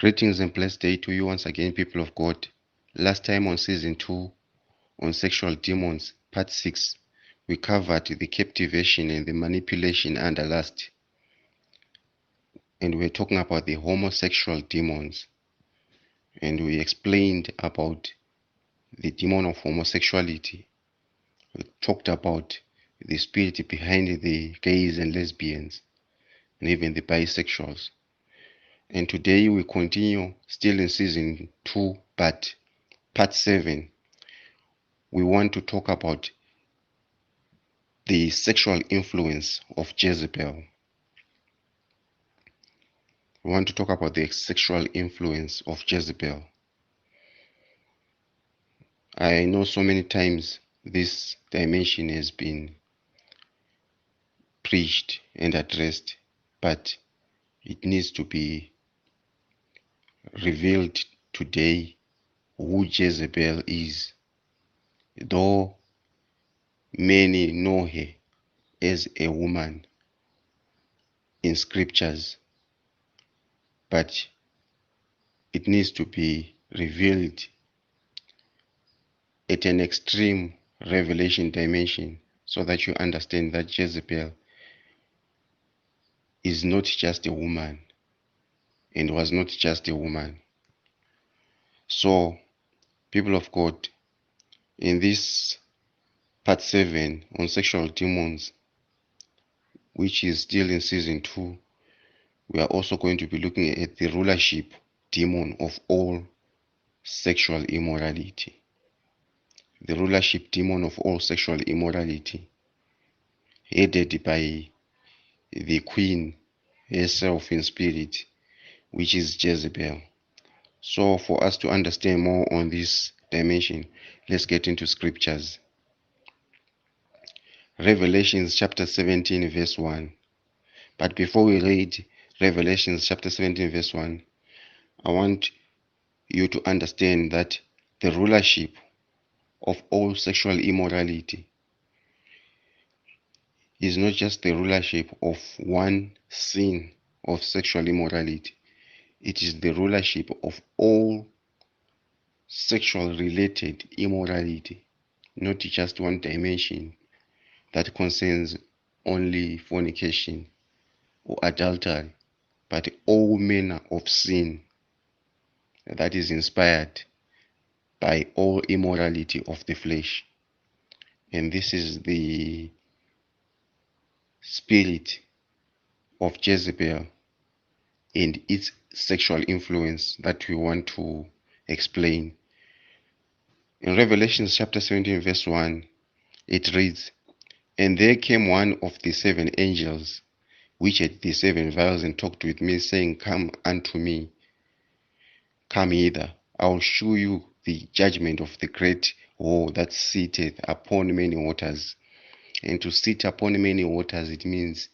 Greetings and blessed day to you once again, people of God. Last time on season 2, on sexual demons, part 6, we covered the captivation and the manipulation under lust. And we're talking about the homosexual demons. And we explained about the demon of homosexuality. We talked about the spirit behind the gays and lesbians, and even the bisexuals. And today we continue still in season 2, but part 7. We want to talk about the sexual influence of Jezebel. We want to talk about the sexual influence of Jezebel. I know so many times this dimension has been preached and addressed, but it needs to be revealed today who Jezebel is. Though many know her as a woman in scriptures, but it needs to be revealed at an extreme revelation dimension so that you understand that Jezebel is not just a woman and was not just a woman. So, people of God, in this part 7 on sexual demons, which is still in season 2, we are also going to be looking at the rulership demon of all sexual immorality. The rulership demon of all sexual immorality, headed by the queen herself in spirit, which is Jezebel. So for us to understand more on this dimension, let's get into scriptures. Revelations chapter 17 verse 1. But before we read Revelations chapter 17 verse 1, I want you to understand that the rulership of all sexual immorality is not just the rulership of one sin of sexual immorality. It is the rulership of all sexual related immorality, not just one dimension that concerns only fornication or adultery, but all manner of sin that is inspired by all immorality of the flesh. And this is the spirit of Jezebel and its sexual influence that we want to explain. In Revelation chapter 17 verse 1, it reads, "And there came one of the 7 angels which had the 7 vials, and talked with me, saying, Come unto me, come hither, I will shew you the judgment of the great whore that sitteth upon many waters." And to sit upon many waters, it means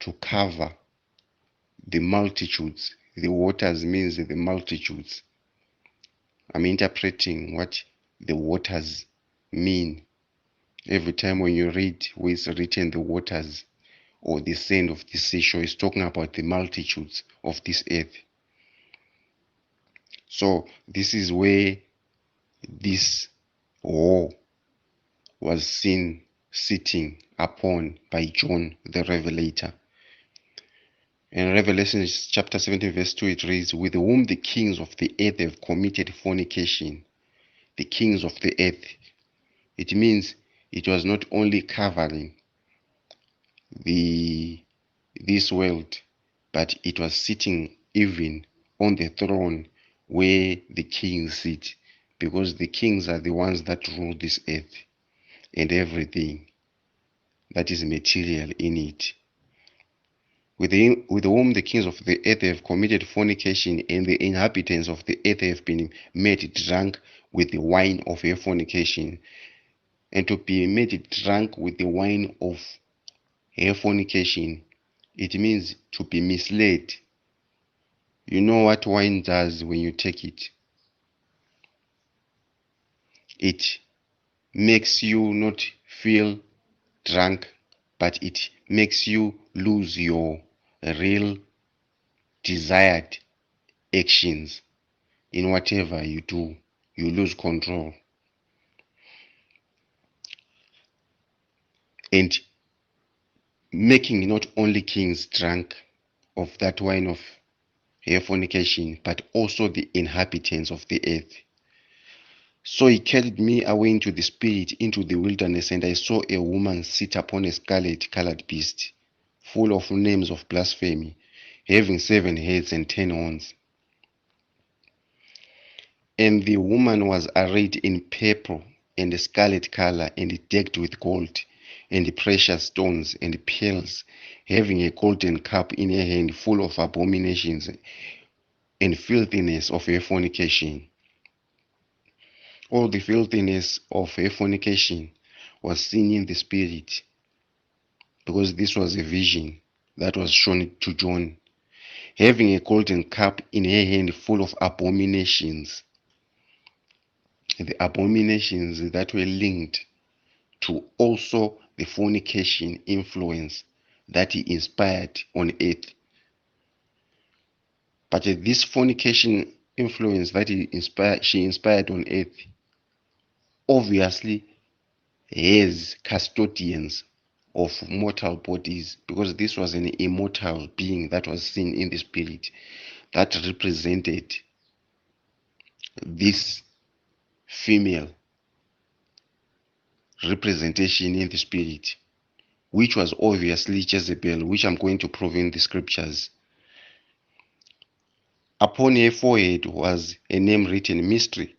to cover the multitudes. The waters means the multitudes. I'm interpreting what the waters mean. Every time when you read where it's written the waters or the sand of the seashore, is talking about the multitudes of this earth. So this is where this whore was seen sitting upon by John the Revelator. In Revelation chapter 17 verse 2 it reads, "With whom the kings of the earth have committed fornication." The kings of the earth. It means it was not only covering this world, but it was sitting even on the throne where the kings sit, because the kings are the ones that rule this earth and everything that is material in it. With whom the kings of the earth have committed fornication, and the inhabitants of the earth have been made drunk with the wine of her fornication. And to be made drunk with the wine of her fornication, it means to be misled. You know what wine does when you take it? It makes you not feel drunk, but it makes you lose your real desired actions. In whatever you do, you lose control. And making not only kings drunk of that wine of her fornication, but also the inhabitants of the earth. So he carried me away into the spirit, into the wilderness, and I saw a woman sit upon a scarlet-colored beast, full of names of blasphemy, having 7 heads and 10 horns. And the woman was arrayed in purple and a scarlet color, and decked with gold, and precious stones, and pearls, having a golden cup in her hand, full of abominations and filthiness of her fornication. All the filthiness of her fornication was seen in the spirit, because this was a vision that was shown to John, having a golden cup in her hand full of abominations, the abominations that were linked to also the fornication influence that he inspired on earth. But this fornication influence that she inspired on earth obviously has custodians of mortal bodies, because this was an immortal being that was seen in the spirit that represented this female representation in the spirit, which was obviously Jezebel, which I'm going to prove in the scriptures. Upon her forehead was a name written, Mystery,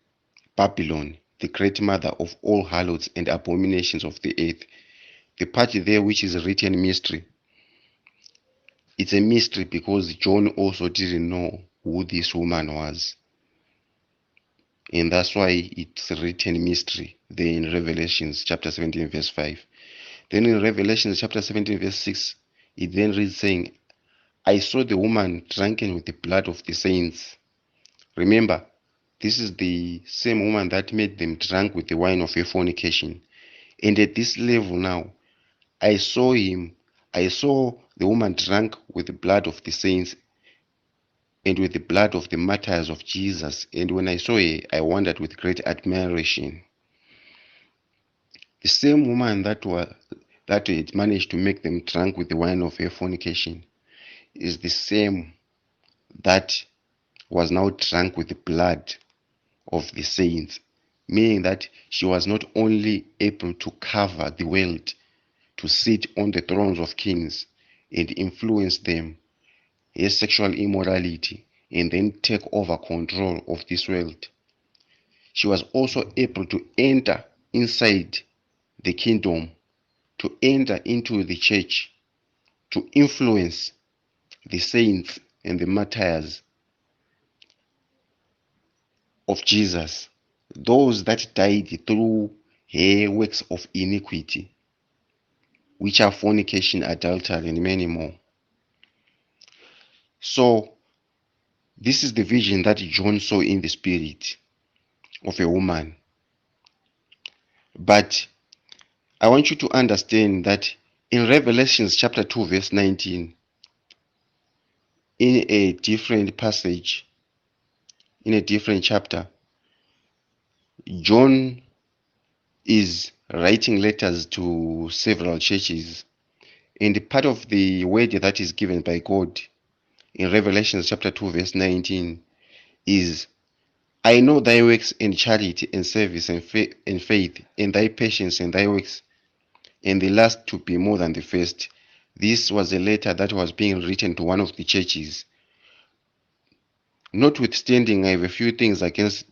Babylon, the great mother of all harlots and abominations of the earth. The part there which is written mystery, it's a mystery because John also didn't know who this woman was. And that's why it's written mystery there in Revelations chapter 17 verse 5. Then in Revelation chapter 17 verse 6, it then reads saying, I saw the woman drunken with the blood of the saints. Remember, this is the same woman that made them drunk with the wine of her fornication. And at this level now, I saw the woman drunk with the blood of the saints and with the blood of the martyrs of Jesus. And when I saw her, I wondered with great admiration. The same woman that had managed to make them drunk with the wine of her fornication is the same that was now drunk with the blood of the saints, meaning that she was not only able to cover the world, to sit on the thrones of kings and influence them, her sexual immorality, and then take over control of this world. She was also able to enter inside the kingdom, to enter into the church, to influence the saints and the martyrs of Jesus, those that died through her works of iniquity, which are fornication, adultery, and many more. So, this is the vision that John saw in the spirit of a woman. But I want you to understand that in Revelation chapter 2, verse 19, in a different passage, in a different chapter, John is writing letters to several churches. And part of the word that is given by God in Revelation chapter 2, verse 19 is, I know thy works and charity and service and faith and thy patience and thy works, and the last to be more than the first. This was a letter that was being written to one of the churches. Notwithstanding, I have a few things against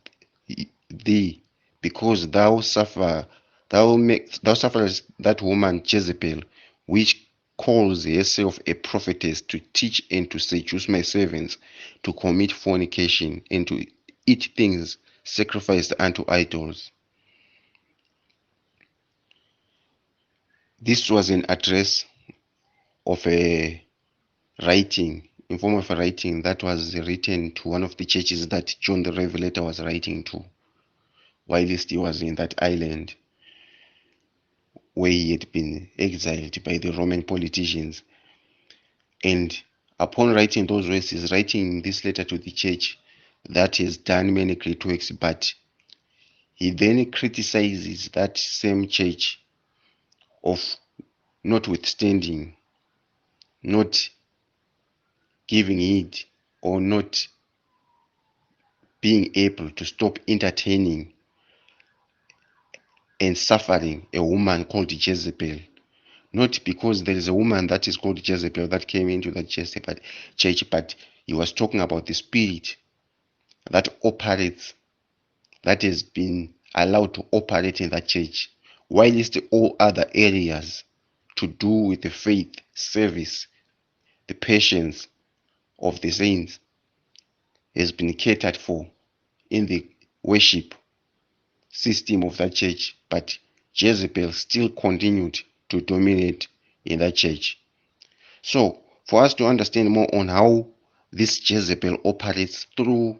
thee, because thou sufferest that woman Jezebel, which calls herself a prophetess, to teach and to seduce my servants to commit fornication and to eat things sacrificed unto idols. This was an address of a writing, in form of a writing that was written to one of the churches that John the Revelator was writing to, while he was in that island where he had been exiled by the Roman politicians. And Upon writing those words, he's writing this letter to the church that has done many great works, but he then criticizes that same church of notwithstanding, not giving heed, or not being able to stop entertaining and suffering a woman called Jezebel. Not because there is a woman that is called Jezebel that came into that church, but he was talking about the spirit that operates, that has been allowed to operate in that church, whilst all other areas to do with the faith, service, the patience of the saints has been catered for in the worship system of that church, but Jezebel still continued to dominate in that church. So, for us to understand more on how this Jezebel operates through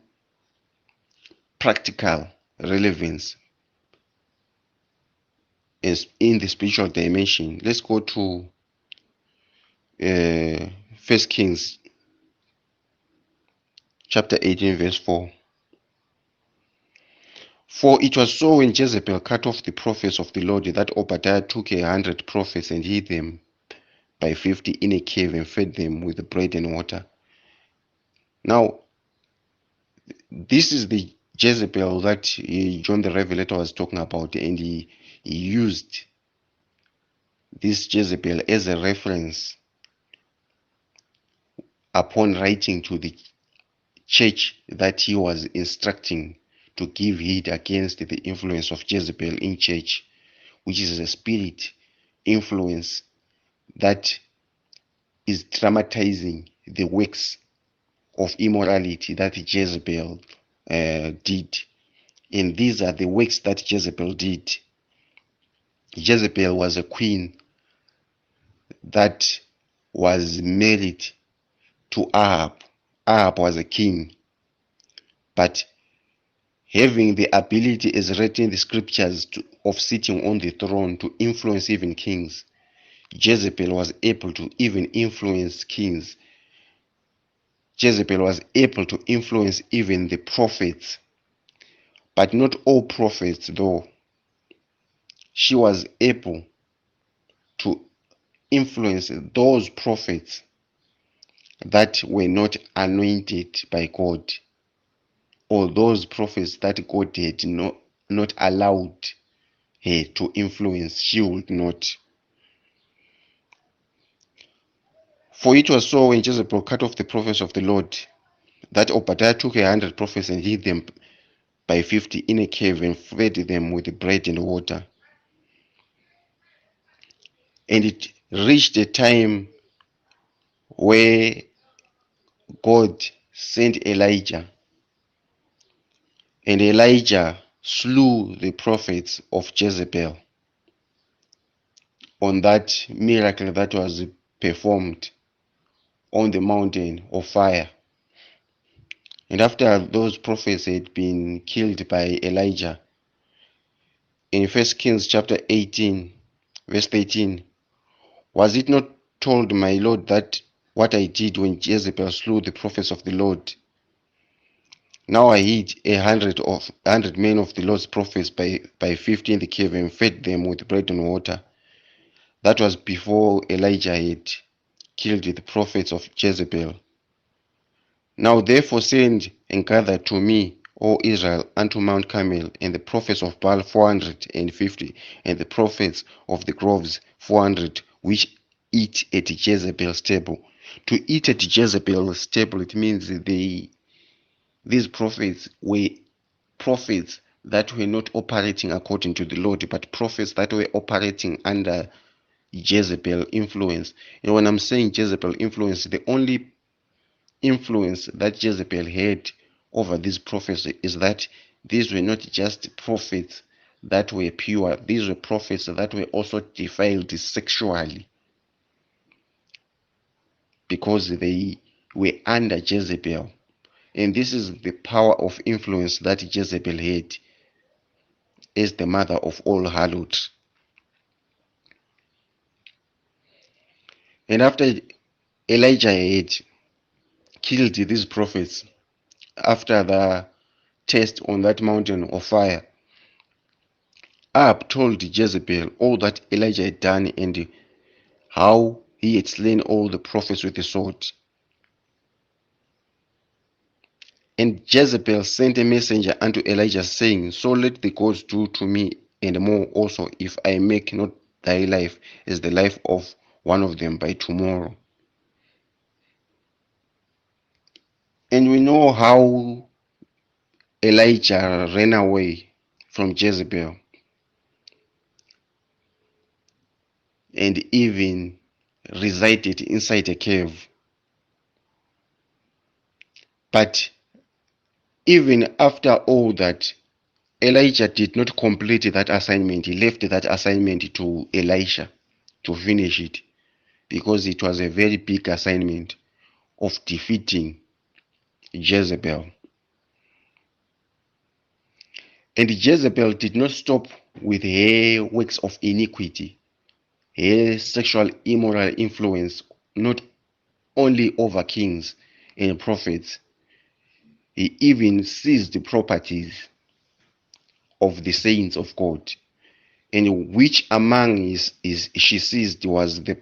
practical relevance in the spiritual dimension, let's go to First Kings chapter 18, verse 4. For it was so when Jezebel cut off the prophets of the Lord that Obadiah took 100 prophets and hid them by 50 in a cave and fed them with bread and water. Now, this is the Jezebel that John the Revelator was talking about, and he used this Jezebel as a reference upon writing to the church that he was instructing to give heed against the influence of Jezebel in church, which is a spirit influence that is dramatizing the works of immorality that Jezebel did. And these are the works that Jezebel did. Jezebel was a queen that was married to Ahab. Ahab was a king, but having the ability, as written in the scriptures, of sitting on the throne to influence even kings, Jezebel was able to even influence kings. Jezebel was able to influence even the prophets, but not all prophets though. She was able to influence those prophets that were not anointed by God, or those prophets that God had not allowed her to influence. She would not. For it was so when Jezebel cut off the prophets of the Lord that Obadiah took 100 prophets and hid them by 50 in a cave and fed them with bread and water. And it reached a time where God sent Elijah, and Elijah slew the prophets of Jezebel on that miracle that was performed on the mountain of fire. And after those prophets had been killed by Elijah, in 1 Kings chapter 18, verse 13, was it not told my Lord that what I did when Jezebel slew the prophets of the Lord? Now I hid 100 men of the Lord's prophets by 50 in the cave and fed them with bread and water. That was before Elijah had killed the prophets of Jezebel. Now therefore send and gather to me, O Israel, unto Mount Carmel, and the prophets of Baal 450, and the prophets of the groves 400, which eat at Jezebel's table. To eat at Jezebel's table, it means these prophets were prophets that were not operating according to the Lord, but prophets that were operating under Jezebel influence. And when I'm saying Jezebel influence, the only influence that Jezebel had over these prophets is that these were not just prophets that were pure, these were prophets that were also defiled sexually, because they were under Jezebel. And this is the power of influence that Jezebel had as the mother of all harlots. And after Elijah had killed these prophets after the test on that mountain of fire, Ahab told Jezebel all that Elijah had done and how he had slain all the prophets with the sword. And Jezebel sent a messenger unto Elijah, saying, So let the gods do to me and more also, if I make not thy life as the life of one of them by tomorrow. And we know how Elijah ran away from Jezebel and even resided inside a cave. But even after all that, Elijah did not complete that assignment. He left that assignment to Elisha to finish it because it was a very big assignment of defeating Jezebel. And Jezebel did not stop with her works of iniquity, her sexual immoral influence, not only over kings and prophets. He even seized the properties of the saints of God, and which among his she seized was the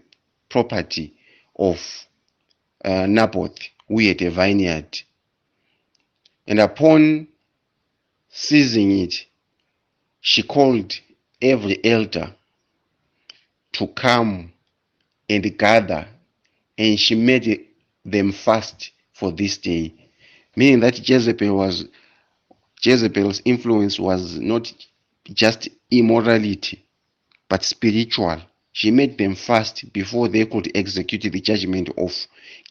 property of Naboth, who had a vineyard. And upon seizing it, she called every elder to come and gather, and she made them fast for this day. Meaning that Jezebel's influence was not just immorality, but spiritual. She made them fast before they could execute the judgment of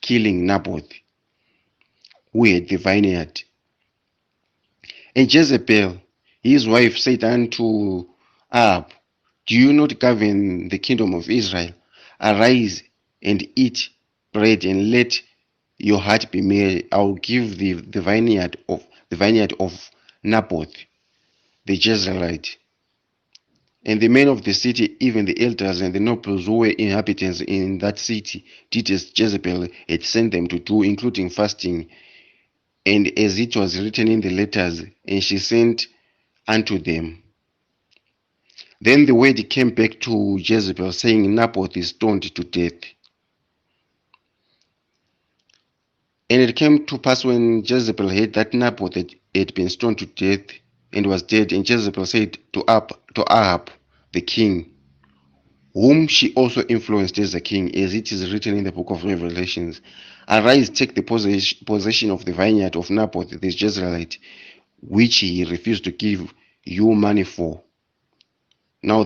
killing Naboth, who had the vineyard. And Jezebel, his wife, said unto Ahab, Do you not govern the kingdom of Israel? Arise and eat bread, and let your heart be merry. I will give thee the vineyard of Naboth the Jezreelite. And the men of the city, even the elders and the nobles who were inhabitants in that city, did as Jezebel had sent them to do, including fasting, and as it was written in the letters, and she sent unto them. Then the word came back to Jezebel, saying, Naboth is stoned to death. And it came to pass when Jezebel heard that Naboth had been stoned to death and was dead, and Jezebel said to Ahab the king, whom she also influenced as a king, as it is written in the book of Revelations, Arise, take the possession of the vineyard of Naboth the Jezreelite, which he refused to give you money for. Now